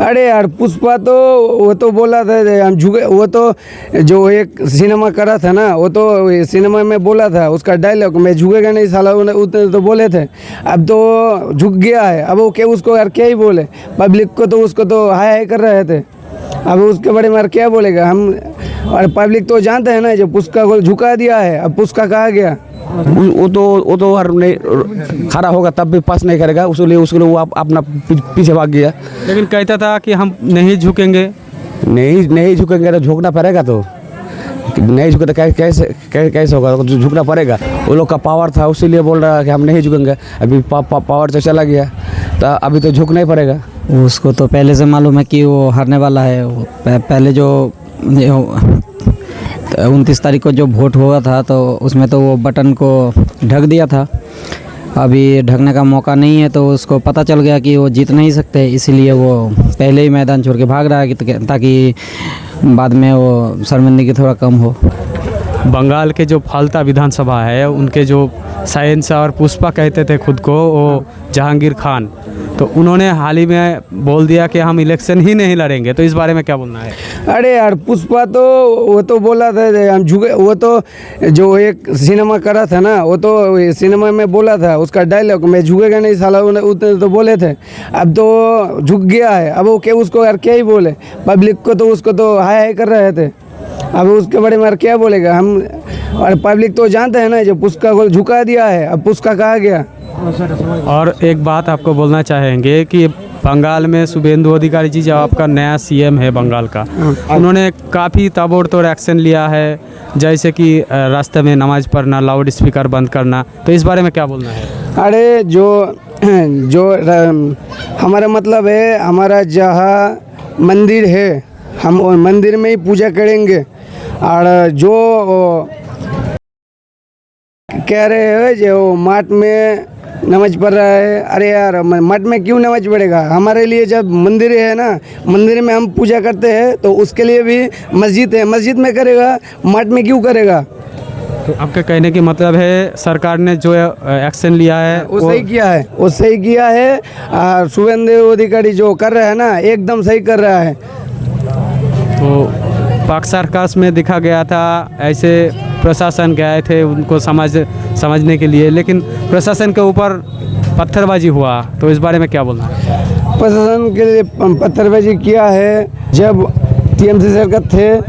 अरे यार पुष्पा तो वो तो बोला था हम झुके, वो तो जो एक सिनेमा करा था ना, वो तो सिनेमा में बोला था उसका डायलॉग, मैं झुकेगा नहीं साला, उतने तो बोले थे। अब तो झुक गया है, अब वो क्या उसको यार क्या ही बोले, पब्लिक को तो उसको तो हाय हाय कर रहे थे, अब उसके बारे में यार क्या बोलेगा हम। और पब्लिक तो जानते हैं ना, जो पुष्पा को झुका दिया है, अब पुष्पा कहाँ गया। वो तो हर नहीं खड़ा होगा तब भी पास नहीं करेगा, उसके लिए वो अपना पीछे भाग गया। लेकिन कहता था कि हम नहीं झुकेंगे। नहीं झुकेंगे तो झुकना पड़ेगा, तो नहीं झुके तो कैसे होगा, झुकना पड़ेगा। वो लोग का पावर था, उसीलिए बोल रहा है कि हम नहीं झुकेंगे। अभी पावर तो चला गया तो अभी तो झुकना ही पड़ेगा। उसको तो पहले से मालूम है कि वो हारने वाला है। वो पहले जो 29 तारीख को जो वोट हुआ था तो उसमें तो वो बटन को ढक दिया था, अभी ढकने का मौका नहीं है, तो उसको पता चल गया कि वो जीत नहीं सकते, इसीलिए वो पहले ही मैदान छोड़ के भाग रहा है ताकि बाद में वो शर्मिंदगी थोड़ा कम हो। बंगाल के जो फालता विधानसभा है, उनके जो साइंस और पुष्पा कहते थे खुद को वो जहांगीर खान, तो उन्होंने हाल ही में बोल दिया कि हम इलेक्शन ही नहीं लड़ेंगे, तो इस बारे में क्या बोलना है। अरे यार पुष्पा तो वो तो बोला था हम झुके, वो तो जो एक सिनेमा करा था ना, वो तो सिनेमा में बोला था उसका डायलॉग, मैं झुकेगा नहीं साला, उतने तो बोले थे। अब तो झुक गया है, अब वो क्या उसको यार क्या ही बोले, पब्लिक को तो उसको तो हाय हाय कर रहे थे, अब उसके बारे में यार क्या बोलेगा हम। और पब्लिक तो जानते हैं ना, जो पुष्पा को झुका दिया है, अब पुष्पा कहाँ गया। और एक बात आपको बोलना चाहेंगे कि बंगाल में शुभेंदु अधिकारी जी जो आपका नया सीएम है बंगाल का, उन्होंने काफ़ी ताबड़तोड़ एक्शन लिया है, जैसे कि रास्ते में नमाज पढ़ना, लाउड स्पीकर बंद करना, तो इस बारे में क्या बोलना है। अरे जो हमारा मतलब है, हमारा जहाँ मंदिर है हम मंदिर में ही पूजा करेंगे, और जो कह रहे हैं जो मठ में नमाज पढ़ रहा है, अरे यार मठ में क्यों नमाज पढ़ेगा, हमारे लिए जब मंदिर है ना, मंदिर में हम पूजा करते हैं, तो उसके लिए भी मस्जिद है, मस्जिद में करेगा, मठ में क्यों करेगा। तो आपके कहने की मतलब है सरकार ने जो एक्शन लिया है वो सही किया है, वो सही किया है, और शुभेंदु अधिकारी जो कर रहा है ना, एकदम सही कर रहा है। तो पाक सर्कस में दिखा गया था, ऐसे प्रशासन गए थे उनको समझने के लिए, लेकिन प्रशासन के ऊपर पत्थरबाजी हुआ, तो इस बारे में क्या बोलना है। प्रशासन के लिए पत्थरबाजी किया है, जब टीएमसी सरकार थे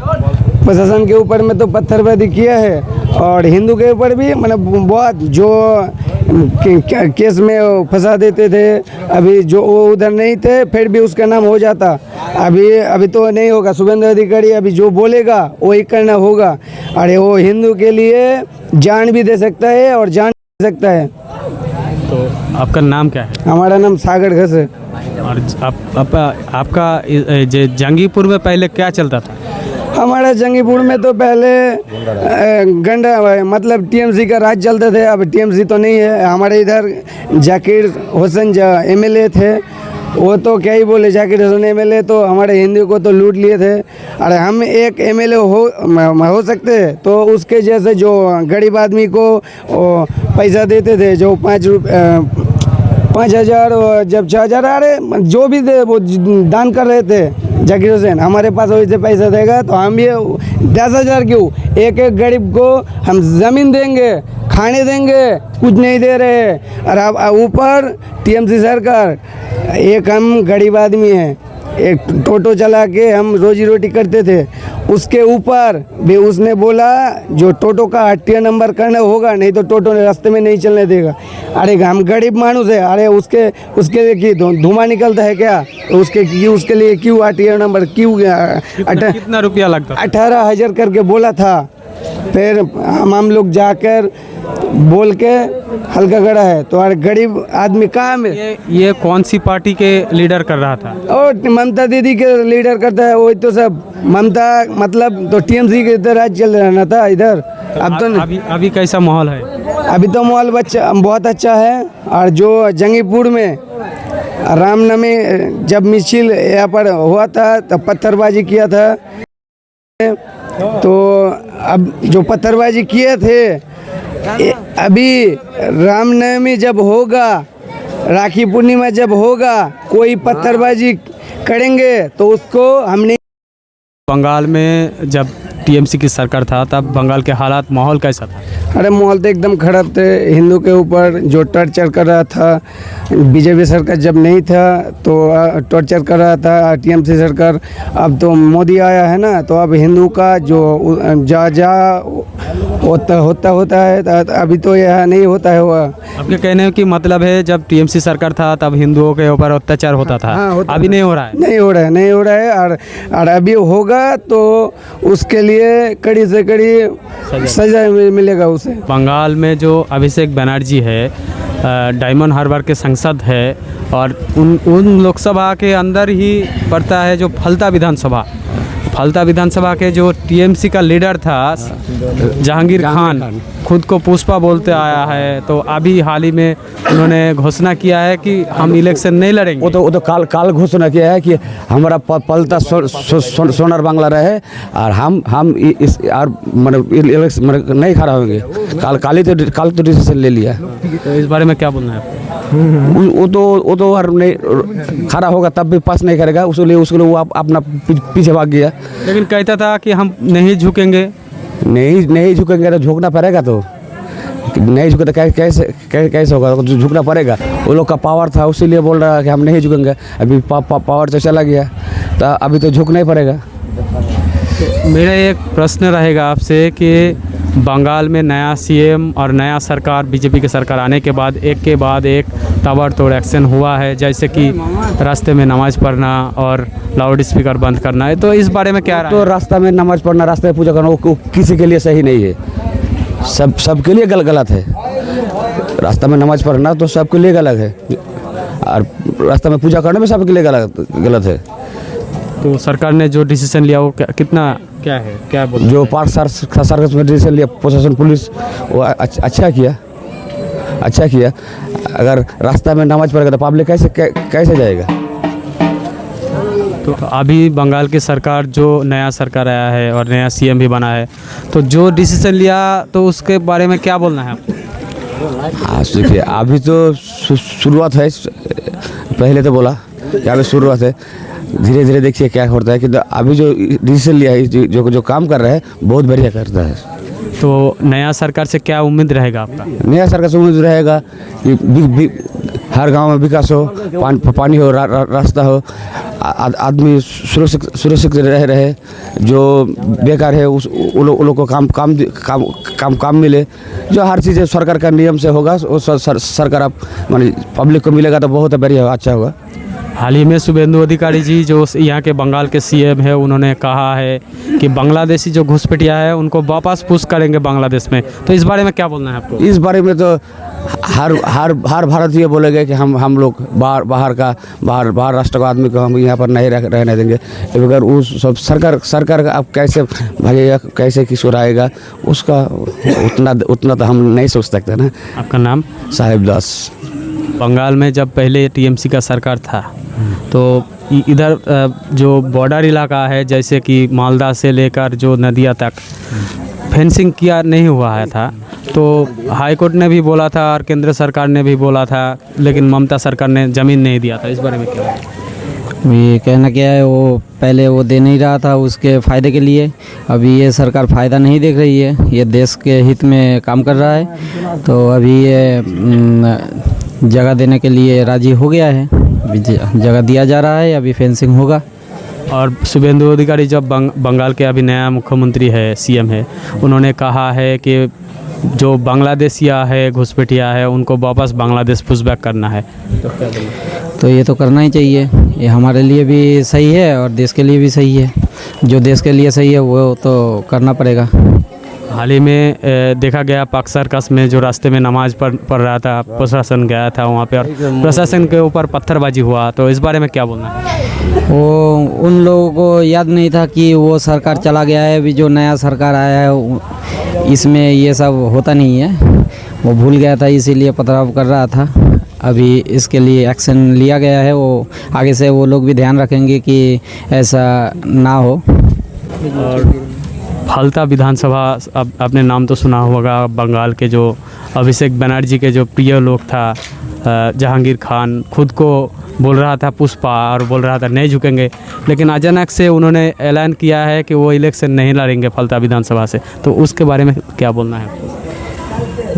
प्रशासन के ऊपर में तो पत्थरबाजी किया है, और हिंदू के ऊपर भी मतलब बहुत जो केस में फंसा देते थे, अभी जो वो उधर नहीं थे फिर भी उसका नाम हो जाता, अभी तो नहीं होगा। शुभेंदु अधिकारी अभी जो बोलेगा वही करना होगा, अरे वो हिंदू के लिए जान भी दे सकता है और जान दे सकता है। तो आपका नाम क्या है। हमारा नाम सागर घस है। और आपका जंगीपुर में पहले क्या चलता था। हमारा जंगीपुर में तो पहले गंडा मतलब टीएमसी का राज चलते थे, अब टीएमसी तो नहीं है। हमारे इधर जाकिर हुसैन एमएलए थे, वो तो क्या ही बोले, जाकिर हुसैन एमएलए तो हमारे हिंदू को तो लूट लिए थे। अरे हम एक एमएलए हो सकते तो उसके जैसे जो गरीब आदमी को पैसा देते थे, जो 5,000 जब 6,000 अरे जो भी थे वो दान कर रहे थे जाकिर हुसैन, हमारे पास वैसे पैसा देगा तो हम ये 10,000 क्यों, एक एक गरीब को हम ज़मीन देंगे, खाने देंगे, कुछ नहीं दे रहे। और अब ऊपर टीएमसी सरकार, एक हम गरीब आदमी हैं, एक टोटो चला के हम रोजी रोटी करते थे, उसके ऊपर भी उसने बोला जो टोटो का 8 नंबर करना होगा, नहीं तो टोटो रास्ते में नहीं चलने देगा। अरे हम गरीब मानुस है, अरे उसके लिए कि धुआं निकलता है क्या, उसके लिए क्यों 8 नंबर क्यों, कितना रुपया लगता। 18,000 करके बोला था। फिर हम लोग जाकर बोल के हल्का गड़ा है, तो अरे गरीब आदमी कहाँ में। ये कौन सी पार्टी के लीडर कर रहा था। और ममता दीदी के लीडर करता है, वही तो सब ममता मतलब तो टीएमसी के तरह चल रहा था इधर। अब तो अभी कैसा माहौल है। अभी तो माहौल बहुत अच्छा है। और जो जंगीपुर में रामनवमी जब मिছিল यहाँ पर हुआ था तो पत्थरबाजी किया था, तो अब जो पत्थरबाजी किए थे, अभी रामनवमी जब होगा, राखी पूर्णिमा जब होगा, कोई पत्थरबाजी करेंगे तो उसको हमने बंगाल में जब टीएमसी की सरकार था तब बंगाल के हालात माहौल कैसा था? अरे माहौल तो एकदम खराब थे। हिंदू के ऊपर जो टॉर्चर कर रहा था, बीजेपी सरकार जब नहीं था तो टॉर्चर कर रहा था टीएमसी सरकार। अब तो मोदी आया है ना, तो अब हिंदू का जो जा होता है, तो अभी तो यह नहीं होता है। हुआ आपके कहने की मतलब है जब टीएमसी सरकार था तब हिंदुओं के ऊपर अत्याचार होता था, हाँ, होता अभी नहीं हो रहा है? नहीं हो रहा है और अभी होगा तो उसके लिए कड़ी से कड़ी सजा मिलेगा उसे। बंगाल में जो अभिषेक बनर्जी है डायमंड हार्बर के सांसद है और उन लोकसभा के अंदर ही पड़ता है जो फलता विधानसभा के जो टीएमसी का लीडर था जहांगीर खान, खुद को पुष्पा बोलते आया है। तो अभी हाल ही में उन्होंने घोषणा किया है कि हम इलेक्शन नहीं लड़ेंगे। वो तो काल घोषणा किया है कि हमारा पलता सोनार बांग्ला रहे और हम इस और इलेक्शन नहीं खड़ा होंगे। काल तो डिसीजन ले लिया। तो इस बारे में क्या बोलना है आपको? वो तो और नहीं खड़ा होगा तब भी पास नहीं करेगा, उसके लिए वो अपना पीछे भाग गया। लेकिन कहता था कि हम नहीं झुकेंगे। नहीं झुकेंगे तो झुकना पड़ेगा। तो नहीं झुके तो कैसे होगा? तो झुकना पड़ेगा। वो लोग का पावर था, उसीलिए बोल रहा है कि हम नहीं झुकेंगे। अभी पावर तो चला गया तो अभी तो झुकना ही पड़ेगा। मेरा एक प्रश्न रहेगा आपसे कि बंगाल में नया सीएम और नया सरकार बीजेपी की सरकार आने के बाद एक ताबड़तोड़ एक्शन हुआ है, जैसे कि रास्ते में नमाज पढ़ना और लाउड स्पीकर बंद करना है। तो इस बारे में क्या राय तो है? रास्ता में नमाज पढ़ना, रास्ते में पूजा करना वो किसी के लिए सही नहीं है। सबके लिए गलत है। रास्ता में नमाज पढ़ना तो सबके लिए गलत है और रास्ता में पूजा करना भी सबके लिए गलत है। तो सरकार ने जो डिसीजन लिया वो क्या बोल? जो पार्क सर्कस में डिसीजन लिया प्रशासन पुलिस, वो अच्छा किया। अगर रास्ता में नमाज पढ़ेगा तो पब्लिक कैसे जाएगा? तो अभी बंगाल की सरकार जो नया सरकार आया है और नया सीएम भी बना है, तो जो डिसीजन लिया तो उसके बारे में क्या बोलना है आपको? हाँ देखिए, अभी तो शुरुआत है। पहले तो बोला कि अभी शुरुआत है, धीरे धीरे देखिए क्या होता है। कि अभी जो डिसीजन लिया है, जो काम कर रहा है बहुत बढ़िया करता है। तो नया सरकार से क्या उम्मीद रहेगा आपका? नया सरकार से उम्मीद रहेगा कि हर गांव में विकास हो, पानी हो, रास्ता हो, आदमी सुरक्षित रहे, जो बेकार है उन लोग को काम मिले। जो हर चीज़ सरकार का नियम से होगा वो सरकार आप माने पब्लिक को मिलेगा तो बहुत बढ़िया अच्छा होगा। हाल ही में शुभेंदु अधिकारी जी जो यहाँ के बंगाल के सीएम है, उन्होंने कहा है कि बांग्लादेशी जो घुसपैठिया है उनको वापस पुश करेंगे बांग्लादेश में। तो इस बारे में क्या बोलना है आपको? इस बारे में तो हर भारतीय बोलेंगे कि हम लोग बाहर राष्ट्र का आदमी को हम यहाँ पर नहीं रहने देंगे। अगर उस सब सरकार का अब कैसे भागेगा, कैसे किशोर आएगा, उसका उतना तो हम नहीं सोच सकते ना। आपका नाम? साहिब दास। बंगाल में जब पहले टीएमसी का सरकार था तो इधर जो बॉर्डर इलाका है जैसे कि मालदा से लेकर जो नदिया तक फेंसिंग किया नहीं हुआ है था, तो हाई कोर्ट ने भी बोला था और केंद्र सरकार ने भी बोला था, लेकिन ममता सरकार ने ज़मीन नहीं दिया था। इस बारे में क्या? ये कहना क्या है, वो पहले वो दे नहीं रहा था उसके फ़ायदे के लिए। अभी ये सरकार फ़ायदा नहीं देख रही है, ये देश के हित में काम कर रहा है। तो अभी ये जगह देने के लिए राजी हो गया है, जगह दिया जा रहा है, अभी फेंसिंग होगा। और शुभेंदु अधिकारी जब बंगाल के अभी नया मुख्यमंत्री है, सीएम है, उन्होंने कहा है कि जो बांग्लादेशिया है, घुसपैठिया है, उनको वापस बांग्लादेश पुशबैक करना है। तो क्या बोलें? तो ये तो करना ही चाहिए, ये हमारे लिए भी सही है और देश के लिए भी सही है। जो देश के लिए सही है वो तो करना पड़ेगा। हाल ही में देखा गया पाक सर्कस में जो रास्ते में नमाज पढ़ रहा था, प्रशासन गया था वहाँ पे और प्रशासन के ऊपर पत्थरबाजी हुआ। तो इस बारे में क्या बोलना है? वो उन लोगों को याद नहीं था कि वो सरकार चला गया है, अभी जो नया सरकार आया है इसमें ये सब होता नहीं है। वो भूल गया था, इसीलिए पथराव कर रहा था। अभी इसके लिए एक्शन लिया गया है, वो आगे से वो लोग भी ध्यान रखेंगे कि ऐसा ना हो। और फलता विधानसभा, अब आपने नाम तो सुना होगा, बंगाल के जो अभिषेक बनर्जी के जो प्रिय लोग था जहांगीर खान खुद को बोल रहा था पुष्पा और बोल रहा था नहीं झुकेंगे, लेकिन अचानक से उन्होंने ऐलान किया है कि वो इलेक्शन नहीं लड़ेंगे फलता विधानसभा से। तो उसके बारे में क्या बोलना है आपको?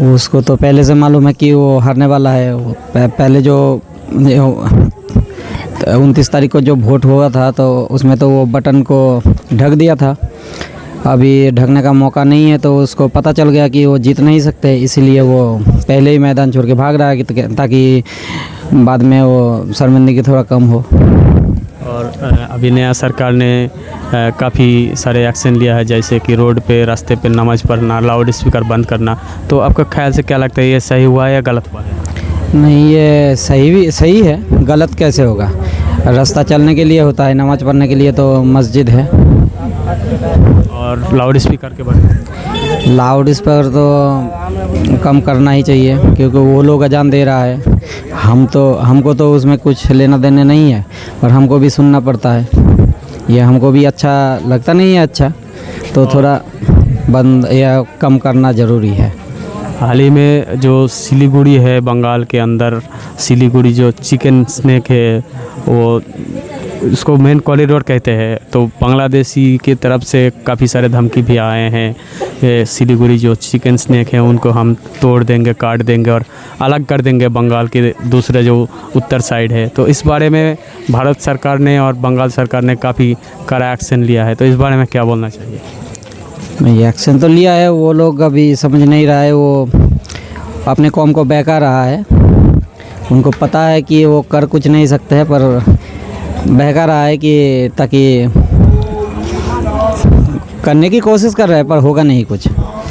उसको तो पहले से मालूम है कि वो हारने वाला है। वो पहले जो 29 तारीख को जो वोट हुआ था तो उसमें तो वो बटन को ढक दिया था। अभी ढकने का मौका नहीं है तो उसको पता चल गया कि वो जीत नहीं सकते, इसीलिए वो पहले ही मैदान छोड़ के भाग रहा है ताकि बाद में वो शर्मिंदगी थोड़ा कम हो। और अभी नया सरकार ने काफ़ी सारे एक्शन लिया है, जैसे कि रोड पे रास्ते पे नमाज़ पढ़ना, लाउड स्पीकर बंद करना। तो आपका ख्याल से क्या लगता है, ये सही हुआ है या गलत हुआ है? नहीं, ये सही है, गलत कैसे होगा? रास्ता चलने के लिए होता है, नमाज़ पढ़ने के लिए तो मस्जिद है। और लाउड स्पीकर के बारे में? लाउड स्पीकर तो कम करना ही चाहिए, क्योंकि वो लोग अजान दे रहा है। हमको तो उसमें कुछ लेना देने नहीं है, पर हमको भी सुनना पड़ता है। ये हमको भी अच्छा लगता नहीं है, अच्छा तो थोड़ा बंद या कम करना ज़रूरी है। हाल ही में जो सिलीगुड़ी है बंगाल के अंदर, सिलीगुड़ी जो चिकन स्नैक है वो उसको मेन कॉरिडोर कहते हैं, तो बांग्लादेशी की तरफ से काफ़ी सारे धमकी भी आए हैं। सिलीगुड़ी जो चिकन स्नैक है उनको हम तोड़ देंगे, काट देंगे और अलग कर देंगे बंगाल के दूसरे जो उत्तर साइड है। तो इस बारे में भारत सरकार ने और बंगाल सरकार ने काफ़ी कड़ा एक्शन लिया है, तो इस बारे में क्या बोलना चाहिए? ये एक्शन तो लिया है, वो लोग अभी समझ नहीं रहा है, वो अपने कौम को बहका रहा है। उनको पता है कि वो कर कुछ नहीं सकते हैं, पर बहका रहा है कि ताकि करने की कोशिश कर रहा है, पर होगा नहीं कुछ।